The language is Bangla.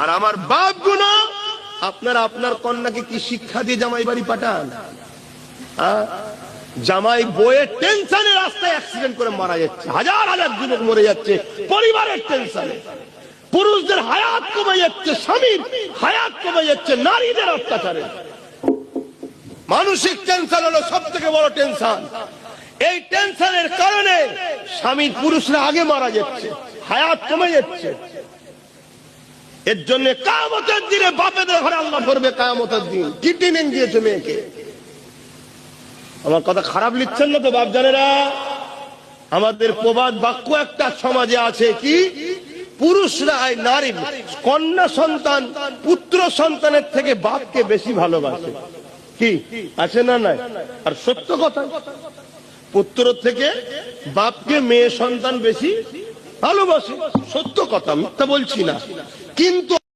আর আমার বাপ গুনা, আপনারা আপনার কন্যাকে কি শিক্ষা দিয়ে জামাই বাড়ি পাঠান? জামাই বইয়ের টেনশনে রাস্তায় অ্যাক্সিডেন্ট করে মারা যাচ্ছে, হাজার হাজার যুবক মরে যাচ্ছে পরিবারের টেনশনে। পুরুষদের হায়াত কমে যাচ্ছে, স্বামীর হায়াত কমে যাচ্ছে নারীদের অত্যাচারে। মানসিক টেনশন হলো সব থেকে বড় টেনশন। এই টেনশনের কারণে স্বামীর পুরুষরা আগে মারা যাচ্ছে, হায়াত কমে যাচ্ছে। এর জন্য কিয়ামতের দিনে বাপেদের ঘরে আল্লাহ ধরবে। কিয়ামতের দিন কি ট্রেনিং দিয়েছে মেয়েকে? আমার কথা খারাপ লিখছেন না তো বাপ জানেরা? আমাদের প্রবাদ বাক্য একটা সমাজে আছে কি, পুরুষরা নারী কন্যা সন্তান পুত্র সন্তানের থেকে বাপকে বেশি ভালোবাসে। কি আছে না নাই? আর সত্য কথা, পুত্র থেকে বাপকে মেয়ে সন্তান বেশি ভালোবাসে। সত্য কথা, মিথ্যা বলছি না। কিন্তু